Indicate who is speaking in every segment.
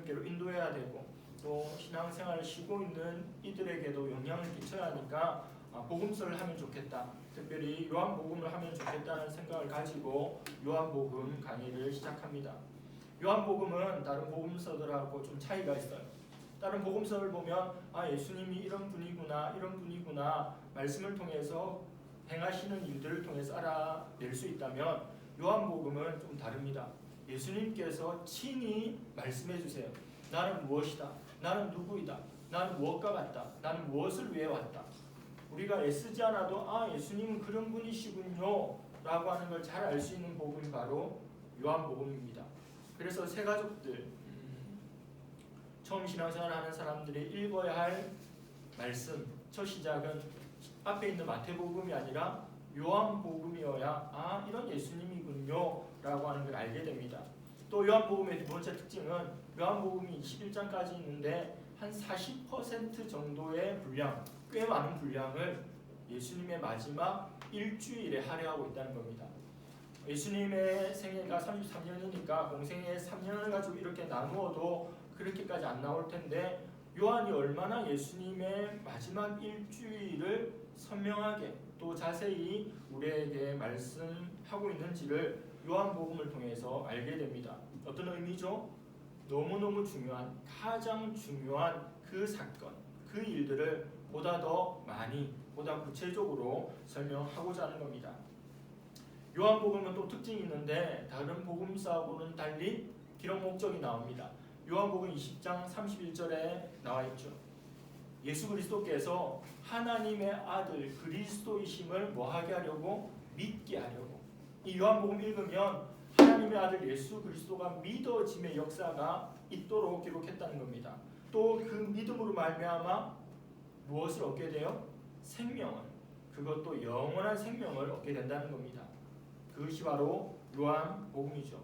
Speaker 1: 하나님께로 인도해야 되고 또 신앙생활을 쉬고 있는 이들에게도 영향을 끼쳐야 하니까 복음서를 하면 좋겠다. 특별히 요한복음을 하면 좋겠다는 생각을 가지고 요한복음 강의를 시작합니다. 요한복음은 다른 복음서들하고 좀 차이가 있어요. 다른 복음서를 보면 예수님이 이런 분이구나 말씀을 통해서 행하시는 일들을 통해서 알아낼 수 있다면 요한복음은 좀 다릅니다. 예수님께서 친히 말씀해 주세요. 나는 무엇이다. 나는 누구이다. 나는 무엇과 같다. 나는 무엇을 위해 왔다. 우리가 애쓰지 않아도 예수님은 그런 분이시군요 라고 하는 걸 잘 알 수 있는 복음이 바로 요한복음입니다. 그래서 새 가족들, 처음 신앙생활 하는 사람들이 읽어야 할 말씀, 첫 시작은 앞에 있는 마태복음이 아니라 요한복음이어야 이런 예수님이군요 라고 하는 걸 알게 됩니다. 또 요한복음의 두 번째 특징은 요한복음이 21장까지 있는데 한 40% 정도의 분량, 꽤 많은 분량을 예수님의 마지막 일주일에 할애하고 있다는 겁니다. 예수님의 생애가 33년이니까 공생애 3년을 가지고 이렇게 나누어도 그렇게까지 안 나올 텐데 요한이 얼마나 예수님의 마지막 일주일을 선명하게 또 자세히 우리에게 말씀하고 있는지를 요한복음을 통해서 알게 됩니다. 어떤 의미죠? 너무너무 중요한, 가장 중요한 그 사건, 그 일들을 보다 더 많이, 보다 구체적으로 설명하고자 하는 겁니다. 요한복음은 또 특징이 있는데 다른 복음서하고는 달리 기록 목적이 나옵니다. 요한복음 20장 31절에 나와 있죠. 예수 그리스도께서 하나님의 아들 그리스도이심을 뭐하게 하려고? 믿게 하려고. 이 요한복음 읽으면 하나님의 아들 예수 그리스도가 믿어짐의 역사가 있도록 기록했다는 겁니다. 또 그 믿음으로 말미암아 무엇을 얻게 돼요? 생명을, 그것도 영원한 생명을 얻게 된다는 겁니다. 그것이 바로 요한복음이죠.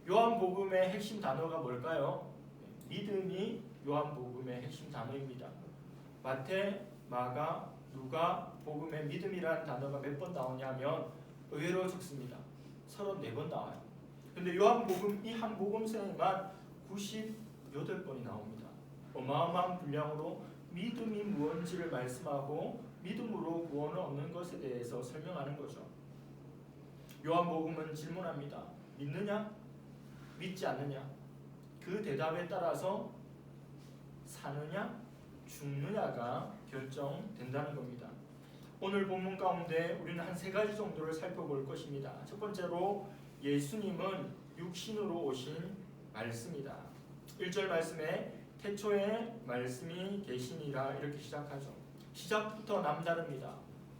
Speaker 1: 요한복음의 핵심 단어가 뭘까요? 믿음이 요한복음의 핵심 단어입니다. 마태, 마가, 누가 복음의 믿음이라는 단어가 몇 번 나오냐면 의외로 적습니다. 34번 나와요. 근데 요한복음 이 한 복음서에만 98번이 나옵니다. 어마어마한 분량으로 믿음이 무엇인지를 말씀하고 믿음으로 구원을 얻는 것에 대해서 설명하는 거죠. 요한복음은 질문합니다. 믿느냐? 믿지 않느냐? 그 대답에 따라서 사느냐? 죽느냐가 결정된다는 겁니다. 오늘 본문 가운데 우리는 한 세 가지 정도를 살펴볼 것입니다. 첫 번째로 예수님은 육신으로 오신 말씀이다. 1절 말씀에 태초에 말씀이 계시니라 이렇게 시작하죠. 시작부터 남다릅니다.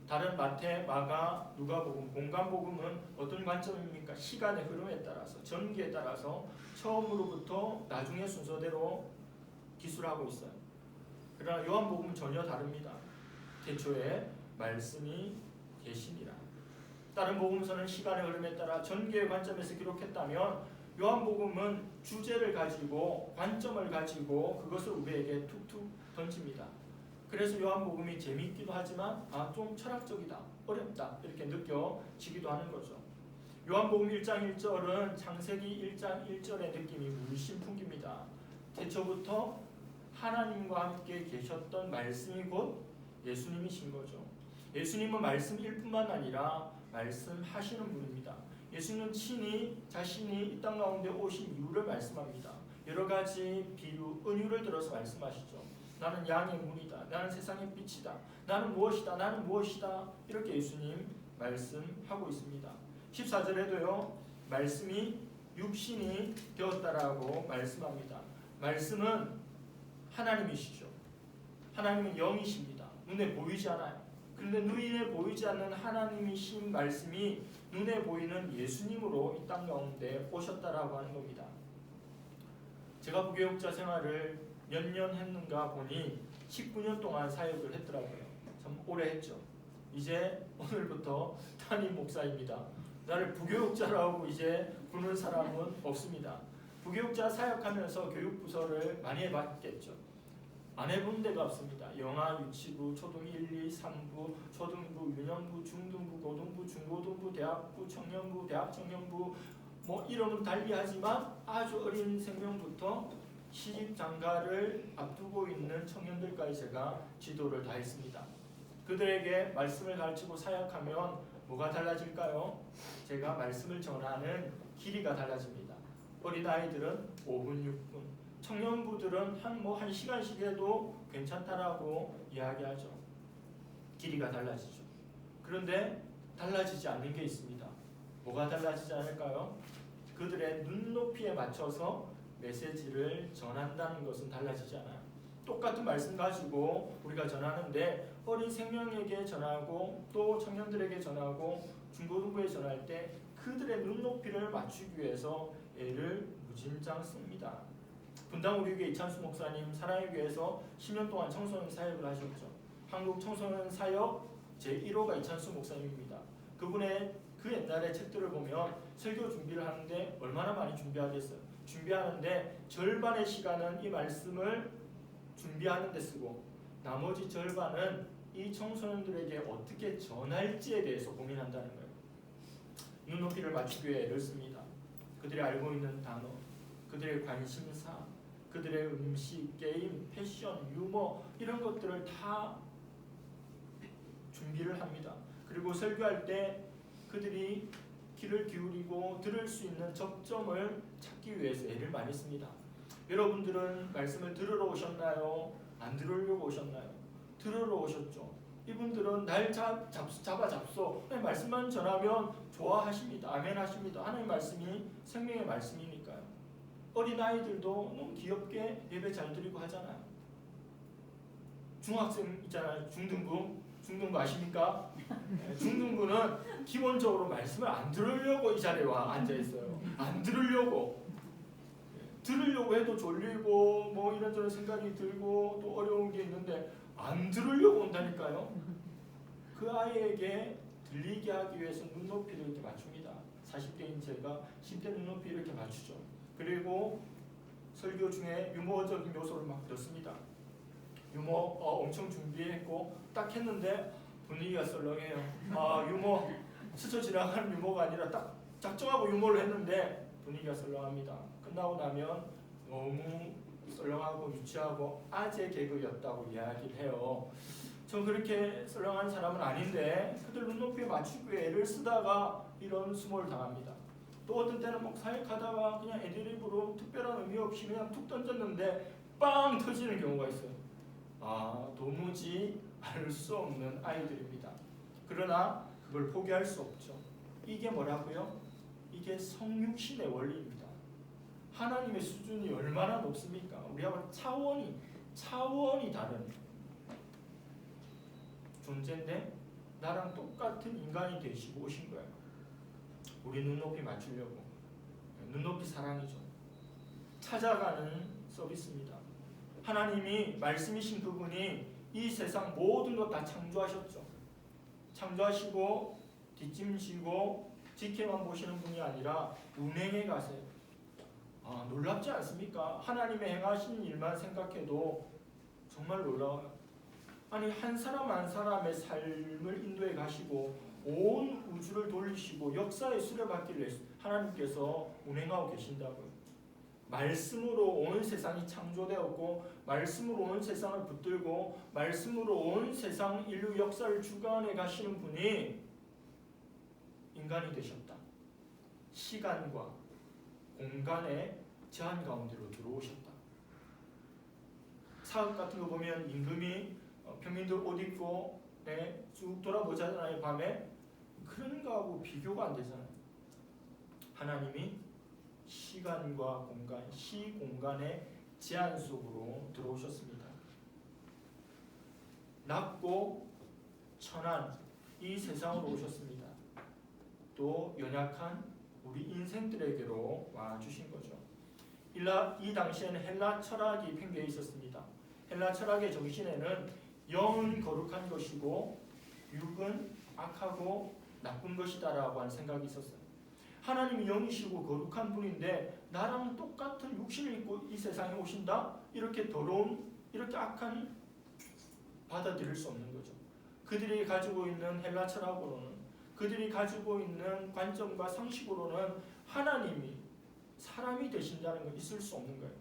Speaker 1: 다른 마태, 마가, 누가복음, 공간복음은 어떤 관점입니까? 시간의 흐름에 따라서, 전기에 따라서 처음으로부터 나중의 순서대로 기술하고 있어요. 그러나 요한복음은 전혀 다릅니다. 태초에 말씀이 계시니라. 다른 복음서는 시간의 흐름에 따라 전기의 관점에서 기록했다면 요한복음은 주제를 가지고 관점을 가지고 그것을 우리에게 툭툭 던집니다. 그래서 요한복음이 재미있기도 하지만 좀 철학적이다, 어렵다 이렇게 느껴지기도 하는 거죠. 요한복음 1장 1절은 창세기 1장 1절의 느낌이 물씬 풍깁니다. 태초부터 하나님과 함께 계셨던 말씀이 곧 예수님이신 거죠. 예수님은 말씀일 뿐만 아니라 말씀하시는 분입니다. 예수는 친히 자신이 이 땅 가운데 오신 이유를 말씀합니다. 여러 가지 비유, 은유를 들어서 말씀하시죠. 나는 양의 문이다. 나는 세상의 빛이다. 나는 무엇이다. 나는 무엇이다. 이렇게 예수님 말씀하고 있습니다. 14절에도요. 말씀이 육신이 되었다라고 말씀합니다. 말씀은 하나님이시죠. 하나님은 영이십니다. 눈에 보이지 않아요. 그런데 눈에 보이지 않는 하나님이신 말씀이 눈에 보이는 예수님으로 이 땅 가운데 오셨다라고 하는 겁니다. 제가 부교육자 생활을 몇 년 했는가 보니 19년 동안 사역을 했더라고요. 참 오래 했죠. 이제 오늘부터 담임 목사입니다. 나를 부교육자라고 이제 부르는 사람은 없습니다. 부교육자 사역하면서 교육부서를 많이 해봤겠죠. 안 해본 데가 없습니다. 영아, 유치부, 초등 1, 2, 3부, 초등부, 유년부, 중등부, 고등부, 중고등부, 대학부, 청년부, 대학청년부 이름은 달리하지만 아주 어린 생명부터 시집 장가를 앞두고 있는 청년들까지 제가 지도를 다 했습니다. 그들에게 말씀을 가르치고 사역하면 뭐가 달라질까요? 제가 말씀을 전하는 길이가 달라집니다. 어린아이들은 5분, 6분, 청년부들은 한 1시간씩 해도 괜찮다라고 이야기하죠. 길이가 달라지죠. 그런데 달라지지 않는 게 있습니다. 뭐가 달라지지 않을까요? 그들의 눈높이에 맞춰서 메시지를 전한다는 것은 달라지지 않아요. 똑같은 말씀 가지고 우리가 전하는데 어린 생명에게 전하고 또 청년들에게 전하고 중고등부에 전할 때 그들의 눈높이를 맞추기 위해서 애를 무진장 씁니다. 분당 우리교회 이찬수 목사님 사랑의 교회에서 10년 동안 청소년 사역을 하셨죠. 한국 청소년 사역 제1호가 이찬수 목사님입니다. 그분의 그 옛날의 책들을 보면 설교 준비를 하는데 얼마나 많이 준비하겠어요. 준비하는데 절반의 시간은 이 말씀을 준비하는 데 쓰고 나머지 절반은 이 청소년들에게 어떻게 전할지에 대해서 고민한다는 거예요. 눈높이를 맞추기 위해 애를 씁니다. 그들이 알고 있는 단어, 그들의 관심사, 그들의 음식, 게임, 패션, 유머 이런 것들을 다 준비를 합니다. 그리고 설교할 때 그들이 귀를 기울이고 들을 수 있는 접점을 찾기 위해서 애를 많이 씁니다. 여러분들은 말씀을 들으러 오셨나요? 안 들으려고 오셨나요? 들으러 오셨죠. 이분들은 날 잡소. 말씀만 전하면 좋아하십니다. 아멘 하십니다. 하나님 말씀이 생명의 말씀이니까요. 어린아이들도 너무 귀엽게 예배 잘 드리고 하잖아요. 중학생 있잖아요. 중등부 아십니까? 중등부는 기본적으로 말씀을 안 들으려고 이 자리에 와 앉아있어요. 안 들으려고. 들으려고 해도 졸리고 뭐 이런저런 생각이 들고 또 어려운 게 있는데 안 들으려고 온다니까요. 그 아이에게 들리게 하기 위해서 눈높이를 이렇게 맞춥니다. 40대인 제가 10대 눈높이 이렇게 맞추죠. 그리고 설교 중에 유머적인 요소를 막 넣습니다. 유머 엄청 준비했고 딱 했는데 분위기가 썰렁해요. 유머 스쳐 지나가는 유머가 아니라 딱 작정하고 유머를 했는데 분위기가 썰렁합니다. 끝나고 나면 너무 썰렁하고 유치하고 아재 개그였다고 이야기를 해요. 전 그렇게 썰렁한 사람은 아닌데 그들 눈높이에 맞추기 위해 애를 쓰다가 이런 수모를 당합니다. 또 어떤 때는 사역하다가 그냥 애드립으로 특별한 의미 없이 그냥 툭 던졌는데 빵 터지는 경우가 있어요. 도무지 알 수 없는 아이들입니다. 그러나 그걸 포기할 수 없죠. 이게 뭐라고요? 이게 성육신의 원리입니다. 하나님의 수준이 얼마나 높습니까? 우리하고 차원이 다른 존재인데 나랑 똑같은 인간이 되시고 오신 거예요. 우리 눈높이 맞추려고. 눈높이 사랑이죠. 찾아가는 서비스입니다. 하나님이 말씀이신 그분이 이 세상 모든 것 다 창조하셨죠. 창조하시고 뒷짐지고 지켜만 보시는 분이 아니라 운행해 가세요. 놀랍지 않습니까? 하나님의 행하신 일만 생각해도 정말 놀라워요. 아니 한 사람 한 사람의 삶을 인도해 가시고 온 우주를 돌리시고 역사의 수레바퀴를 하나님께서 운행하고 계신다고요. 말씀으로 온 세상이 창조되었고 말씀으로 온 세상을 붙들고 말씀으로 온 세상 인류 역사를 주관해 가시는 분이 인간이 되셨다. 시간과 공간의 제한 가운데로 들어오셨다. 사극 같은 거 보면 임금이 평민들 옷 입고 쭉 돌아보잖아요. 밤에. 그런 거하고 비교가 안 되잖아요. 하나님이 시간과 공간, 시공간의 제한 속으로 들어오셨습니다. 낮고 천한 이 세상으로 오셨습니다. 또 연약한 우리 인생들에게로 와주신 거죠. 이 당시에는 헬라 철학이 팽배해 있었습니다. 헬라 철학의 정신에는 영은 거룩한 것이고 육은 악하고 나쁜 것이다라고 하는 생각이 있었어요. 하나님이 영이시고 거룩한 분인데 나랑 똑같은 육신을 입고 이 세상에 오신다? 이렇게 더러운, 이렇게 악한 받아들일 수 없는 거죠. 그들이 가지고 있는 헬라 철학으로는, 그들이 가지고 있는 관점과 상식으로는 하나님이 사람이 되신다는 건 있을 수 없는 거예요.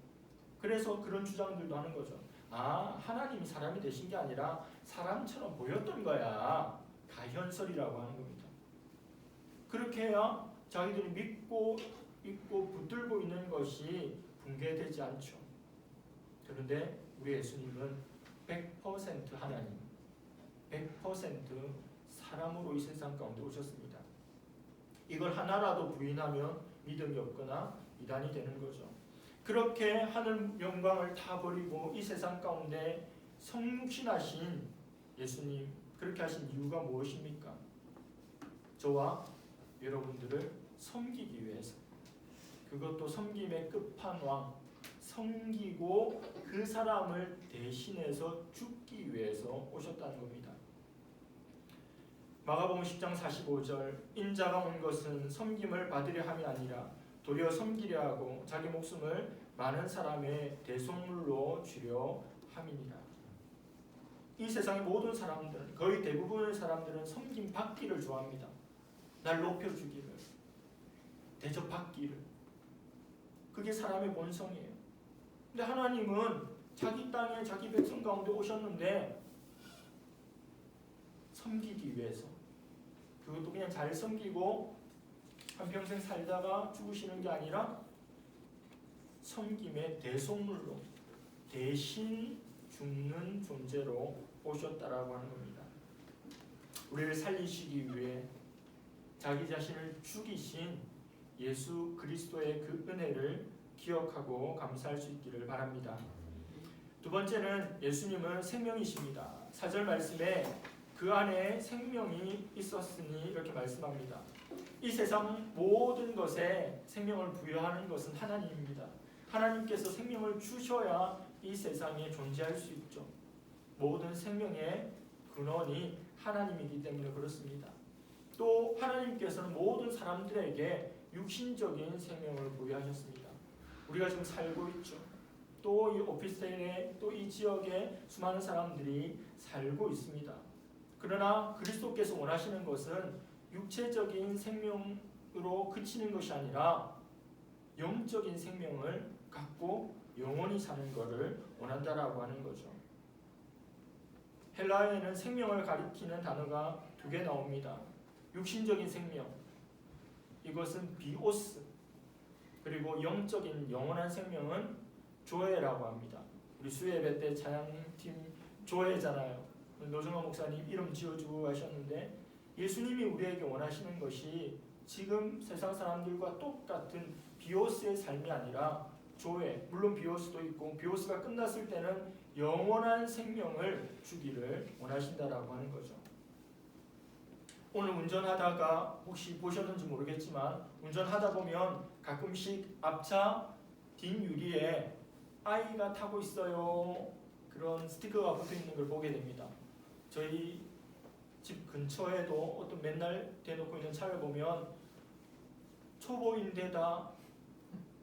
Speaker 1: 그래서 그런 주장들도 하는 거죠. 하나님이 사람이 되신 게 아니라 사람처럼 보였던 거야. 가현설이라고 하는 겁니다. 그렇게 해야 자기들이 믿고 있고 붙들고 있는 것이 붕괴되지 않죠. 그런데 우리 예수님은 100% 하나님, 100% 사람으로 이 세상 가운데 오셨습니다. 이걸 하나라도 부인하면 믿음이 없거나 이단이 되는 거죠. 그렇게 하늘 영광을 다 버리고 이 세상 가운데 성육신하신 예수님, 그렇게 하신 이유가 무엇입니까? 저와 여러분들을 섬기기 위해서, 그것도 섬김의 끝판왕, 섬기고 그 사람을 대신해서 죽기 위해서 오셨다는 겁니다. 마가복음 10장 45절, 인자가 온 것은 섬김을 받으려 함이 아니라 도리어 섬기려 하고 자기 목숨을 많은 사람의 대속물로 주려 함이니라. 이 세상의 모든 사람들은, 거의 대부분의 사람들은 섬김 받기를 좋아합니다. 날 높여주기를, 대접받기를. 그게 사람의 본성이에요. 근데 하나님은 자기 땅에 자기 백성 가운데 오셨는데 섬기기 위해서, 그것도 그냥 잘 섬기고 한평생 살다가 죽으시는 게 아니라 섬김의 대속물로, 대신 죽는 존재로 오셨다라고 하는 겁니다. 우리를 살리시기 위해 자기 자신을 죽이신 예수 그리스도의 그 은혜를 기억하고 감사할 수 있기를 바랍니다. 두 번째는 예수님은 생명이십니다. 4절 말씀에 그 안에 생명이 있었으니 이렇게 말씀합니다. 이 세상 모든 것에 생명을 부여하는 것은 하나님입니다. 하나님께서 생명을 주셔야 이 세상에 존재할 수 있죠. 모든 생명의 근원이 하나님이기 때문에 그렇습니다. 또 하나님께서는 모든 사람들에게 육신적인 생명을 부여하셨습니다. 우리가 지금 살고 있죠. 또 이 오피스텔에, 또 이 지역에 수많은 사람들이 살고 있습니다. 그러나 그리스도께서 원하시는 것은 육체적인 생명으로 그치는 것이 아니라 영적인 생명을 갖고 영원히 사는 것을 원한다라고 하는 거죠. 헬라어에는 생명을 가리키는 단어가 2개 나옵니다. 육신적인 생명, 이것은 비오스, 그리고 영적인 영원한 생명은 조에라고 합니다. 우리 수예배 때 찬양팀 조에잖아요. 노정화 목사님 이름 지어주고 하셨는데, 예수님이 우리에게 원하시는 것이 지금 세상 사람들과 똑같은 비오스의 삶이 아니라 조에, 물론 비오스도 있고 비오스가 끝났을 때는 영원한 생명을 주기를 원하신다라고 하는 거죠. 오늘 운전하다가 혹시 보셨는지 모르겠지만, 운전하다 보면 가끔씩 앞차 뒷유리에 아이가 타고 있어요, 그런 스티커가 붙어 있는 걸 보게 됩니다. 저희 집 근처에도 어떤 맨날 대놓고 있는 차를 보면 초보인데다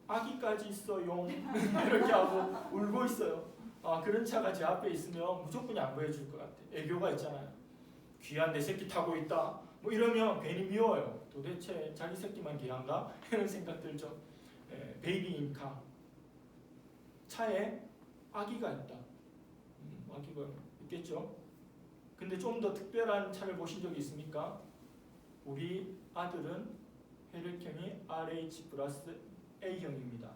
Speaker 1: 아기까지 있어요 이렇게 하고 울고 있어요. 그런 차가 제 앞에 있으면 무조건 양보해 줄 것 같아요. 애교가 있잖아요. 귀한 내 새끼 타고 있다 뭐 이러면 괜히 미워요. 도대체 자기 새끼만 귀한가? 이런 생각 들죠. 베이비 인카, 차에 아기가 있다. 아기가 있겠죠. 근데 좀 더 특별한 차를 보신 적이 있습니까? 우리 아들은 혈액형이 RH 플러스 A형입니다.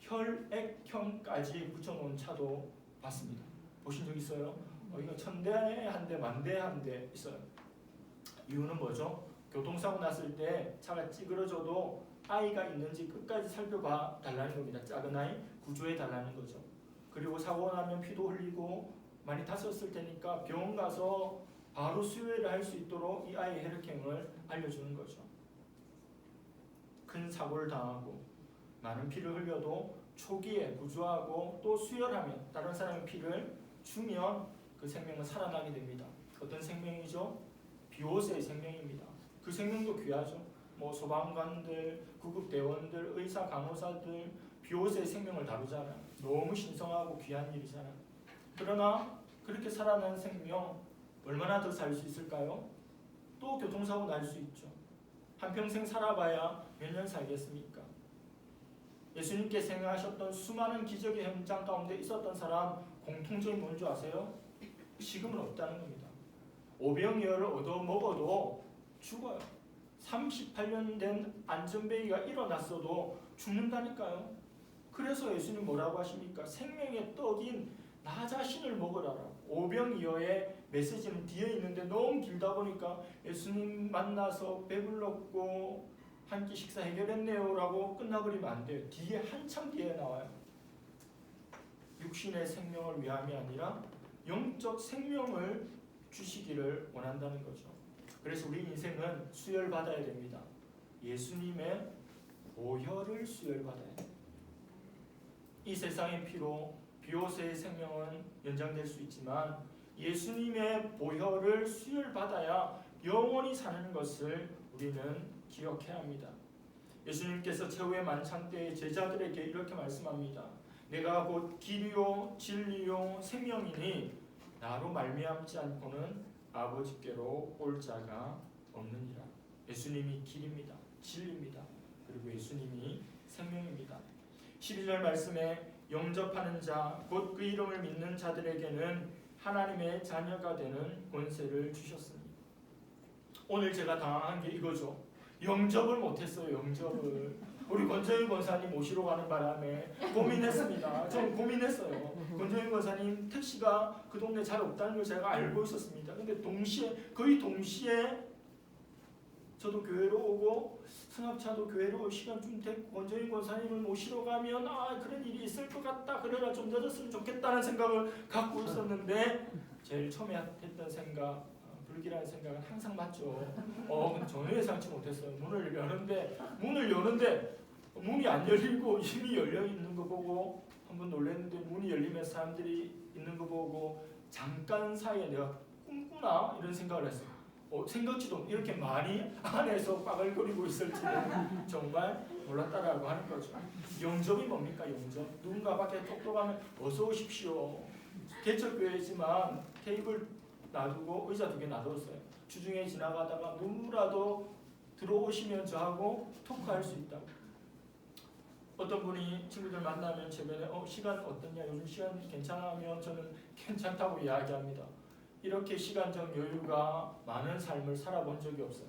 Speaker 1: 혈액형까지 붙여놓은 차도 봤습니다. 보신 적 있어요? 이거 1000대 한 대, 10,000대 한 대 있어요. 이유는 뭐죠? 교통사고 났을 때 차가 찌그러져도 아이가 있는지 끝까지 살펴봐 달라는 겁니다. 작은 아이 구조해 달라는 거죠. 그리고 사고 나면 피도 흘리고 많이 다쳤을 테니까 병원 가서 바로 수혈을 할 수 있도록 이 아이의 혈액형을 알려주는 거죠. 큰 사고를 당하고 많은 피를 흘려도 초기에 구조하고 또 수혈하면, 다른 사람의 피를 주면 그 생명은 살아나게 됩니다. 어떤 생명이죠? 비오스의 생명입니다. 그 생명도 귀하죠. 소방관들, 구급대원들, 의사, 간호사들 비오스의 생명을 다루잖아요. 너무 신성하고 귀한 일이잖아요. 그러나 그렇게 살아난 생명 얼마나 더 살 수 있을까요? 또 교통사고 날 수 있죠. 한평생 살아봐야 몇 년 살겠습니까? 예수님께서 행하셨던 수많은 기적의 현장 가운데 있었던 사람 공통점이 뭔지 아세요? 지금은 없다는 겁니다. 오병이어를 얻어먹어도 죽어요. 38년 된 안전뱅이가 일어났어도 죽는다니까요. 그래서 예수님 뭐라고 하십니까? 생명의 떡인 나 자신을 먹으라라. 오병이어의 메시지는 뒤에 있는데 너무 길다 보니까 예수님 만나서 배불렀고 한 끼 식사 해결했네요 라고 끝나버리면 안 돼요. 뒤에 한참 뒤에 나와요. 육신의 생명을 위함이 아니라 영적 생명을 주시기를 원한다는 거죠. 그래서 우리 인생은 수혈받아야 됩니다. 예수님의 보혈을 수혈받아야 돼요. 이 세상의 피로 비오세의 생명은 연장될 수 있지만 예수님의 보혈을 수혈받아야 영원히 사는 것을 우리는 기억해야 합니다. 예수님께서 최후의 만찬 때 제자들에게 이렇게 말씀합니다. 내가 곧 길이요 진리요 생명이니 나로 말미암지 않고는 아버지께로 올 자가 없느니라. 예수님이 길입니다. 진리입니다. 그리고 예수님이 생명입니다. 12절 말씀에 영접하는 자, 곧 그 이름을 믿는 자들에게는 하나님의 자녀가 되는 권세를 주셨습니다. 오늘 제가 당황한 게 이거죠. 영접을 못했어요. 영접을. 우리 권정희 권사님 모시러 가는 바람에 고민했습니다. 저는 고민했어요. 권정희 권사님 택시가 그 동네 잘 없다는 걸 제가 알고 있었습니다. 근데 거의 동시에 저도 교회로 오고 승합차도 교회로 올 시간 좀 됐고 권정희 권사님을 모시러 가면 그런 일이 있을 것 같다. 그래라 좀 늦었으면 좋겠다는 생각을 갖고 있었는데 제일 처음에 했던 생각, 불길한 생각은 항상 맞죠. 근데 전혀 예상치 못했어요. 문을 여는데 문이 안 열리고 이미 열려 있는 거 보고 한번 놀랐는데 문이 열리면 사람들이 있는 거 보고 잠깐 사이에 내가 꿈꾸나 이런 생각을 했어요. 생각지도 이렇게 많이 안에서 빠글거리고 있을지는 정말 몰랐다라고 하는 거죠. 영접이 뭡니까? 영접. 누군가 밖에 똑똑하면 어서 오십시오. 개척교회지만 테이블 놔두고 의자 2개 놔뒀어요. 주중에 지나가다가 누구라도 들어오시면 저하고 토크할 수 있다고. 어떤 분이 친구들 만나면 주변에 시간 어떠냐, 요즘 시간 괜찮아 하면 저는 괜찮다고 이야기합니다. 이렇게 시간적 여유가 많은 삶을 살아본 적이 없어요.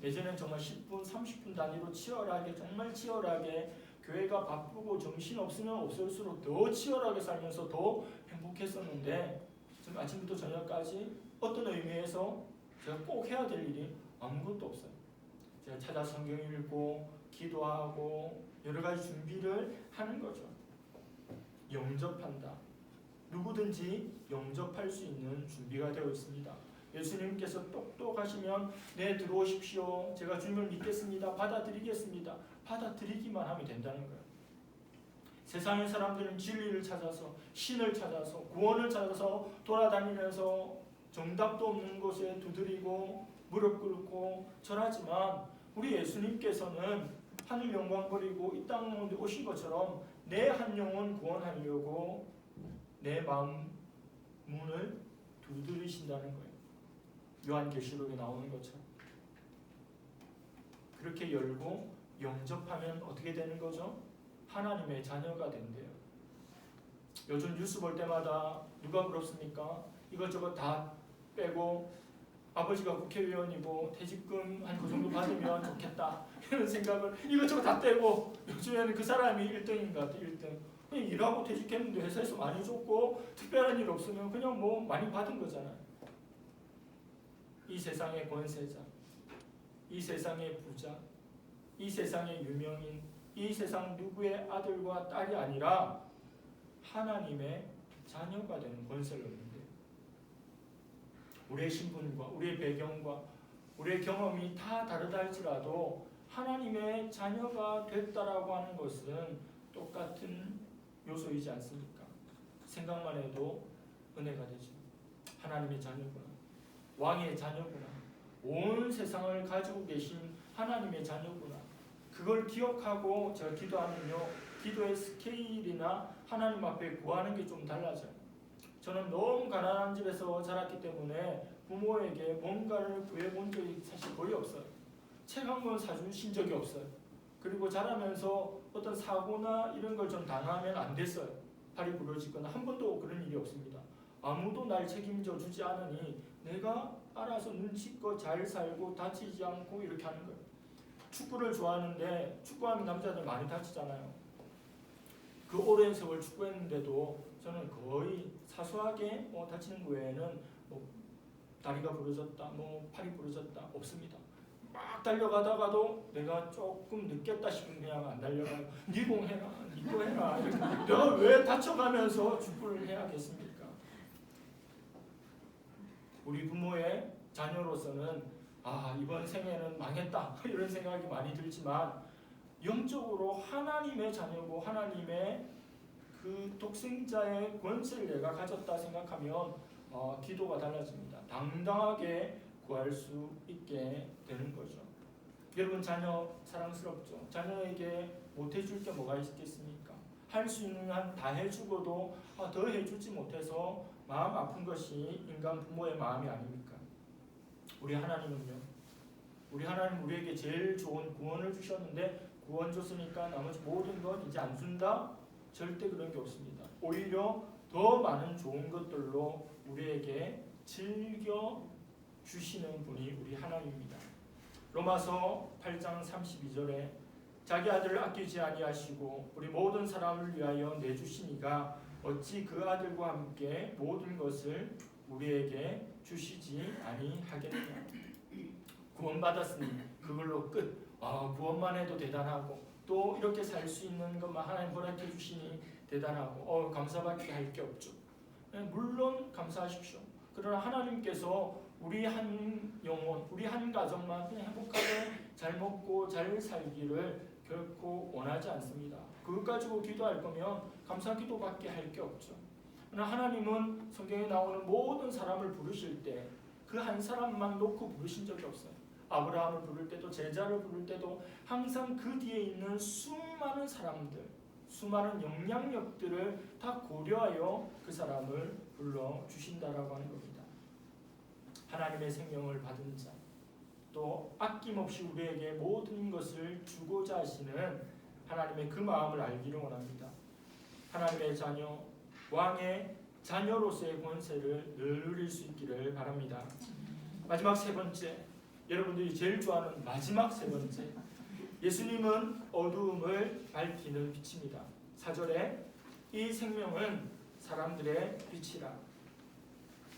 Speaker 1: 예전엔 정말 10분, 30분 단위로 정말 치열하게 교회가 바쁘고 정신 없으면 없을수록 더 치열하게 살면서 더 행복했었는데 지금 아침부터 저녁까지 어떤 의미에서 제가 꼭 해야 될 일이 아무것도 없어요. 제가 찾아 성경 읽고 기도하고 여러 가지 준비를 하는 거죠. 영접한다. 누구든지 영접할 수 있는 준비가 되어 있습니다. 예수님께서 똑똑하시면 네 들어오십시오. 제가 주님을 믿겠습니다. 받아들이겠습니다. 받아들이기만 하면 된다는 거예요. 세상의 사람들은 진리를 찾아서 신을 찾아서 구원을 찾아서 돌아다니면서 정답도 없는 곳에 두드리고 무릎 꿇고 절하지만 우리 예수님께서는 하늘 영광 버리고 이 땅 가운데 오신 것처럼 내 한 영혼 구원하려고 내 마음 문을 두드리신다는 거예요. 요한계시록에 나오는 것처럼. 그렇게 열고 영접하면 어떻게 되는 거죠? 하나님의 자녀가 된대요. 요즘 뉴스 볼 때마다 누가 그렇습니까? 이것저것 다 빼고 아버지가 국회의원이고 퇴직금 한 그 정도 받으면 좋겠다 이런 생각을 이것저것 다 떼고 요즘에는 그 사람이 1등인 것 같아요. 1등. 그냥 일하고 퇴직했는데 회사에서 많이 줬고 특별한 일 없으면 그냥 뭐 많이 받은 거잖아요. 이 세상의 권세자, 이 세상의 부자, 이 세상의 유명인, 이 세상 누구의 아들과 딸이 아니라 하나님의 자녀가 되는 권세를 얻는데요. 우리의 신분과 우리의 배경과 우리의 경험이 다 다르다 할지라도 하나님의 자녀가 됐다라고 하는 것은 똑같은 요소이지 않습니까? 생각만 해도 은혜가 되죠. 하나님의 자녀구나. 왕의 자녀구나. 온 세상을 가지고 계신 하나님의 자녀구나. 그걸 기억하고 제가 기도하면요. 기도의 스케일이나 하나님 앞에 구하는 게 좀 달라져요. 저는 너무 가난한 집에서 자랐기 때문에 부모에게 뭔가를 구해본 적이 사실 거의 없어요. 책 한 권 사주신 적이 없어요. 그리고 자라면서 어떤 사고나 이런 걸 좀 당하면 안 됐어요. 팔이 부러지거나 한 번도 그런 일이 없습니다. 아무도 날 책임져 주지 않으니 내가 알아서 눈치껏 잘 살고 다치지 않고 이렇게 하는 거예요. 축구를 좋아하는데 축구하면 남자들 많이 다치잖아요. 그 오랜 세월 축구했는데도 저는 거의 사소하게 다치는 거 외에는 다리가 부러졌다, 팔이 부러졌다 없습니다. 막 달려가다가도 내가 조금 늦겠다 싶으면 그냥 안 달려가요. 니 공해라, 니 거 해라. 내가 왜 다쳐가면서 축구를 해야겠습니까? 우리 부모의 자녀로서는 이번 생애는 망했다 이런 생각이 많이 들지만 영적으로 하나님의 자녀고 하나님의 그 독생자의 권세를 내가 가졌다 생각하면 기도가 달라집니다. 당당하게 구할 수 있게 되는 거죠. 여러분 자녀 사랑스럽죠? 자녀에게 못 해줄 게 뭐가 있겠습니까? 할 수 있는 한 다 해주고도 더 해주지 못해서 마음 아픈 것이 인간 부모의 마음이 아닙니까? 우리 하나님은요. 우리 하나님 우리에게 제일 좋은 구원을 주셨는데 구원 줬으니까 나머지 모든 건 이제 안 준다? 절대 그런 게 없습니다. 오히려 더 많은 좋은 것들로 우리에게 즐겨 주시는 분이 우리 하나님입니다. 로마서 8장 32절에 자기 아들을 아끼지 아니하시고 우리 모든 사람을 위하여 내주시니가 어찌 그 아들과 함께 모든 것을 우리에게 주시지 아니하겠느냐. 구원받았으니 그걸로 끝. 구원만 해도 대단하고 또 이렇게 살 수 있는 것만 하나님 허락해 주시니 대단하고 감사밖에 할 게 없죠. 물론 감사하십시오. 그러나 하나님께서 우리 한 영혼, 우리 한 가정만 그냥 행복하게 잘 먹고 잘 살기를 결코 원하지 않습니다. 그것 가지고 기도할 거면 감사 기도밖에 할 게 없죠. 그러나 하나님은 성경에 나오는 모든 사람을 부르실 때 그 한 사람만 놓고 부르신 적이 없어요. 아브라함을 부를 때도 제자를 부를 때도 항상 그 뒤에 있는 수많은 사람들, 수많은 영향력들을 다 고려하여 그 사람을 불러주신다라고 하는 겁니다. 하나님의 생명을 받은 자, 또 아낌없이 우리에게 모든 것을 주고자 하시는 하나님의 그 마음을 알기를 원합니다. 하나님의 자녀, 왕의 자녀로서의 권세를 늘 누릴 수 있기를 바랍니다. 마지막 세 번째, 여러분들이 제일 좋아하는 마지막 세 번째, 예수님은 어두움을 밝히는 빛입니다. 4절에 이 생명은 사람들의 빛이라.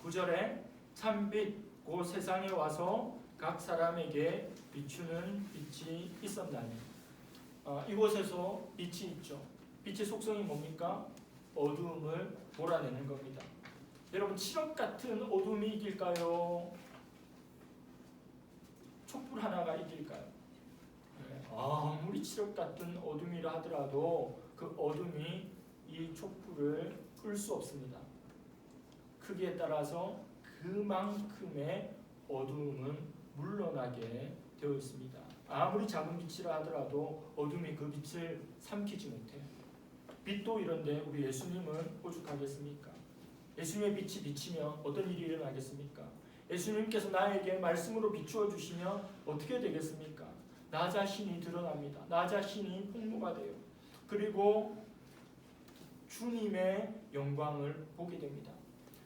Speaker 1: 9절에 참빛 곧 세상에 와서 각 사람에게 비추는 빛이 있었나니. 이곳에서 빛이 있죠. 빛의 속성이 뭡니까? 어두움을 몰아내는 겁니다. 여러분 칠흑 같은 어둠이 이길까요? 촛불 하나가 이길까요? 아무리 칠흑 같은 어둠이라 하더라도 그 어둠이 이 촛불을 끌 수 없습니다. 크기에 따라서 그만큼의 어두움은 물러나게 되어 있습니다. 아무리 작은 빛이라 하더라도 어둠이 그 빛을 삼키지 못해요. 빛도 이런데 우리 예수님은 오죽하겠습니까? 예수님의 빛이 비치면 어떤 일이 일어나겠습니까? 예수님께서 나에게 말씀으로 비추어 주시면 어떻게 되겠습니까? 나 자신이 드러납니다. 나 자신이 폭로가 돼요. 그리고 주님의 영광을 보게 됩니다.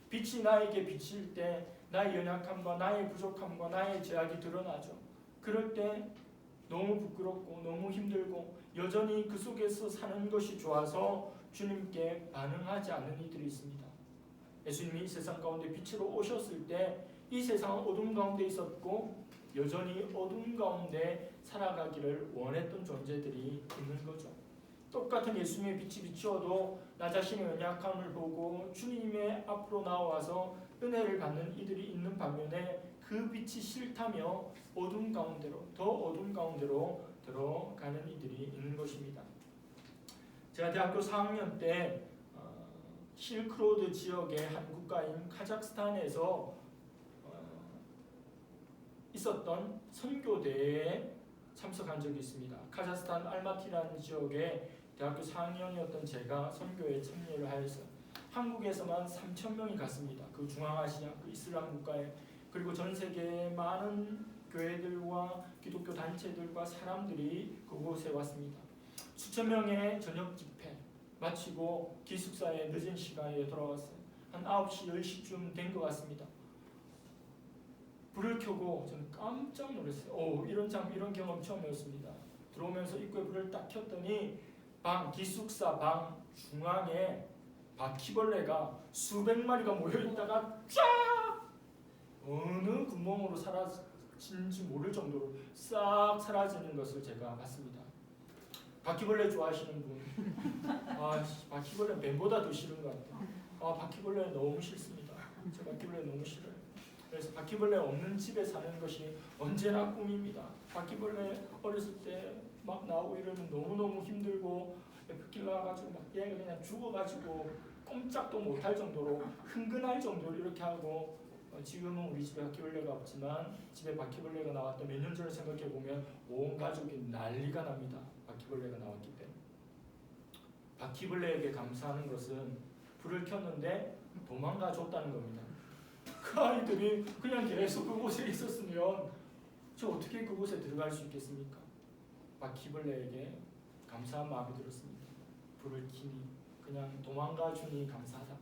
Speaker 1: 빛이 나에게 비칠 때 나의 연약함과 나의 부족함과 나의 죄악이 드러나죠. 그럴 때 너무 부끄럽고 너무 힘들고 여전히 그 속에서 사는 것이 좋아서 주님께 반응하지 않는 이들이 있습니다. 예수님이 이 세상 가운데 빛으로 오셨을 때 이 세상은 어둠 가운데 있었고 여전히 어둠 가운데 살아가기를 원했던 존재들이 있는 거죠. 똑같은 예수님의 빛이 비추어도 나 자신의 연약함을 보고 주님의 앞으로 나와서 은혜를 받는 이들이 있는 반면에 그 빛이 싫다며 어둠 가운데로 더 어둠 가운데로 들어가는 이들이 있는 것입니다. 제가 대학교 4학년 때 실크로드 지역의 한 국가인 카자흐스탄에서 있었던 선교대회에 참석한 적이 있습니다. 카자흐스탄 알마티라는 지역에 대학교 4학년이었던 제가 선교에 참여를 하였어요. 한국에서만 3,000명이 갔습니다. 그 중앙아시아, 그 이슬람 국가에. 그리고 전 세계의 많은 교회들과 기독교 단체들과 사람들이 그곳에 왔습니다. 수천 명의 저녁 집회 마치고 기숙사에 늦은 시간에 돌아왔어요. 한 9시, 10시쯤 된 것 같습니다. 불을 켜고 저는 깜짝 놀랐어요. 이런 경험 처음이었습니다. 들어오면서 입구에 불을 딱 켰더니 기숙사 방 중앙에 바퀴벌레가 수백 마리가 모여있다가 쫙 어느 구멍으로 사라진지 모를 정도로 싹 사라지는 것을 제가 봤습니다. 바퀴벌레 좋아하시는 분, 바퀴벌레 뱀보다 더 싫은 것 같아요. 바퀴벌레 너무 싫습니다. 저 바퀴벌레 너무 싫어요. 그래서 바퀴벌레 없는 집에 사는 것이 언제나 꿈입니다. 바퀴벌레 어렸을 때 막 나오고 이러면 너무너무 힘들고 에프킬 나와가지고 막 얘가 그냥 죽어가지고 꼼짝도 못할 정도로 흥근할 정도로 이렇게 하고 지금은 우리 집에 바퀴벌레가 없지만 집에 바퀴벌레가 나왔던 몇 년 전을 생각해보면 온 가족이 난리가 납니다. 바퀴벌레가 나왔기 때문에. 바퀴벌레에게 감사하는 것은 불을 켰는데 도망가 줬다는 겁니다. 그 아이들이 그냥 계속 그곳에 있었으면 저 어떻게 그곳에 들어갈 수 있겠습니까? 바퀴벌레에게 감사한 마음이 들었습니다. 불을 켜니 그냥 도망가 주니 감사하다.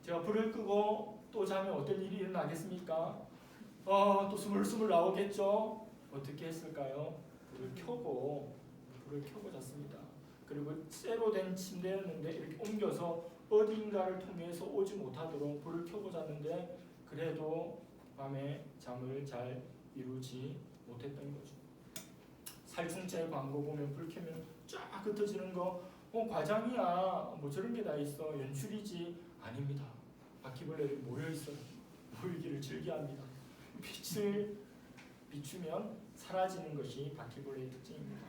Speaker 1: 제가 불을 끄고 또 자면 어떤 일이 일어나겠습니까? 또 스물스물 나오겠죠? 어떻게 했을까요? 불을 켜고 잤습니다. 그리고 쇠로 된 침대였는데 이렇게 옮겨서 어딘가를 통해서 오지 못하도록 불을 켜고 잤는데 그래도 밤에 잠을 잘 이루지 못했던 거죠. 살충제 광고 보면 불 켜면 쫙 흩어지는 거 과장이야 뭐 저런 게 다 있어 연출이지. 아닙니다. 바퀴벌레들이 모여있어요. 모이기를 즐겨합니다. 빛을 비추면 사라지는 것이 바퀴벌레의 특징입니다.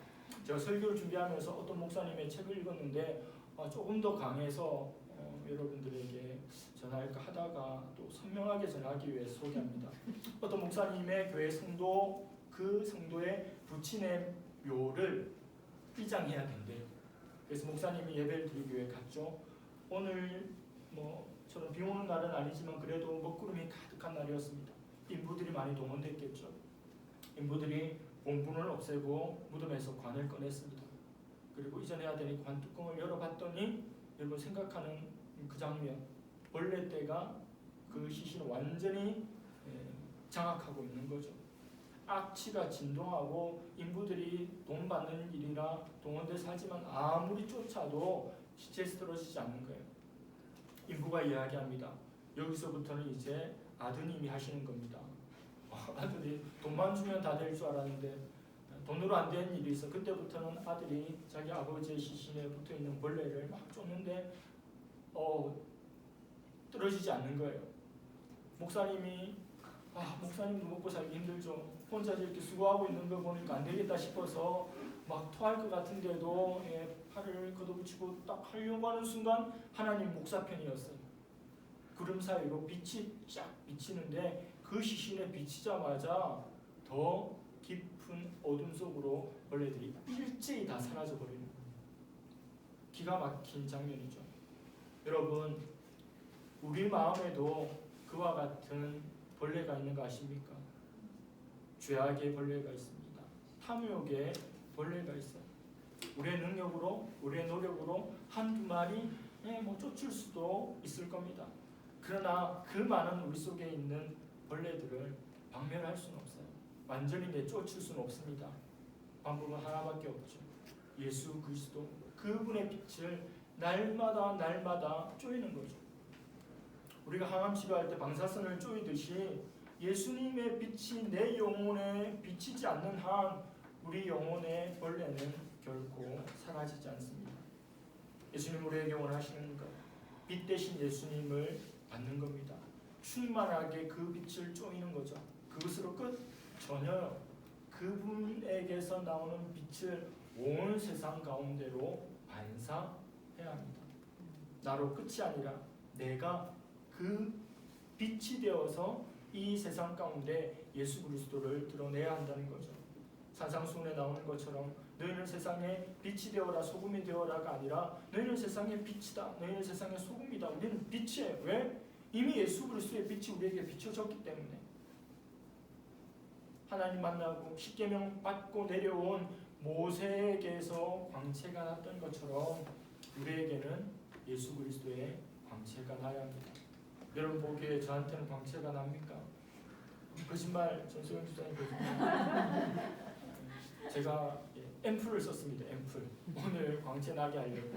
Speaker 1: 제가 설교를 준비하면서 어떤 목사님의 책을 읽었는데 조금 더 강해서 여러분들에게 전할까 하다가 또 선명하게 전하기 위해 소개합니다. 어떤 목사님의 교회 성도, 그 성도의 부친의 묘를 이장해야 된대요. 그래서 목사님이 예배를 드리기 위해 갔죠. 오늘 저는 비 오는 날은 아니지만 그래도 먹구름이 가득한 날이었습니다. 인부들이 많이 동원됐겠죠. 인부들이 본분을 없애고 무덤에서 관을 꺼냈습니다. 그리고 이전해야 되는 관뚜껑을 열어봤더니 여러분 생각하는 그 장면, 벌레떼가 그 시신을 완전히 장악하고 있는 거죠. 악취가 진동하고 인부들이 돈 받는 일이라 동원돼서 하지만 아무리 쫓아도 시체에서 떨어지지 않는 거예요. 인부가 이야기합니다. 여기서부터는 이제 아드님이 하시는 겁니다. 아들이 돈만 주면 다 될 줄 알았는데 돈으로 안 되는 일이 있어. 그때부터는 아들이 자기 아버지의 시신에 붙어있는 벌레를 막 쫓는데 떨어지지 않는 거예요. 목사님이 목사님도 먹고 살기 힘들죠. 혼자 이렇게 수고하고 있는 거 보니까 안 되겠다 싶어서 막 토할 것 같은데도 팔을 걷어붙이고 딱 하려고 하는 순간 하나님 목사 편이었어요. 구름 사이로 빛이 쫙 비치는데 그 시신에 비치자마자 더 깊은 어둠 속으로 벌레들이 일제히 다 사라져버리는 거예요. 기가 막힌 장면이죠. 여러분, 우리 마음에도 그와 같은 벌레가 있는 거 아십니까? 죄악의 벌레가 있습니다. 탐욕의 벌레가 있어요. 우리의 능력으로, 우리의 노력으로 한두 마리 쫓을 수도 있을 겁니다. 그러나 그 많은 우리 속에 있는 벌레들을 박멸할 수는 없어요. 완전히 내쫓을 수는 없습니다. 방법은 하나밖에 없죠. 예수 그리스도, 그분의 빛을 날마다 쪼이는 거죠. 우리가 항암 치료할 때 방사선을 쪼이듯이 예수님의 빛이 내 영혼에 비치지 않는 한 우리 영혼의 벌레는 결코 사라지지 않습니다. 예수님 우리에게 원하시는 것, 빛 대신 예수님을 받는 겁니다. 충만하게 그 빛을 쪼이는 거죠. 그것으로 끝? 전혀요. 그분에게서 나오는 빛을 온 세상 가운데로 반사해야 합니다. 나로 끝이 아니라 내가 그 빛이 되어서 이 세상 가운데 예수 그리스도를 드러내야 한다는 거죠. 산상수훈에 나오는 것처럼 너희는 세상의 빛이 되어라, 소금이 되어라가 아니라 너희는 세상의 빛이다, 너희는 세상의 소금이다. 우리는 빛이에요. 왜? 이미 예수 그리스도의 빛이 우리에게 비춰졌기 때문에. 하나님 만나고 십계명 받고 내려온 모세에게서 광채가 났던 것처럼 우리에게는 예수 그리스도의 광채가 나야 합니다. 여러분 보기에 저한테는 광채가 납니까? 거짓말, 전소영 주장이 거짓말. 제가 앰플을 썼습니다. 앰플. 오늘 광채 나게 하려고.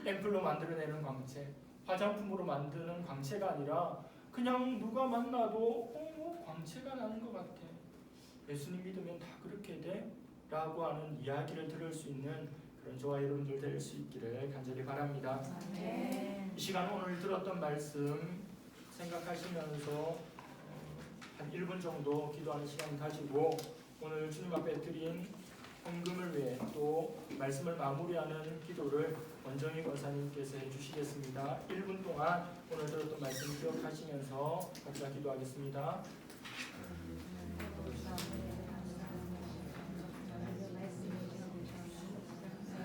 Speaker 1: 앰플로 만들어내는 광채. 화장품으로 만드는 광채가 아니라 그냥 누가 만나도 광채가 나는 것 같아. 예수님 믿으면 다 그렇게 돼? 라고 하는 이야기를 들을 수 있는 그런 저와 여러분들 될 수 있기를 간절히 바랍니다. 이 시간 오늘 들었던 말씀 생각하시면서 한 1분 정도 기도하는 시간 가지고 오늘 주님 앞에 드린 헌금을 위해 또 말씀을 마무리하는 기도를 원정희 권사님께서 해주시겠습니다. 1분 동안 오늘 들었던 말씀 기억하시면서 각자 기도하겠습니다.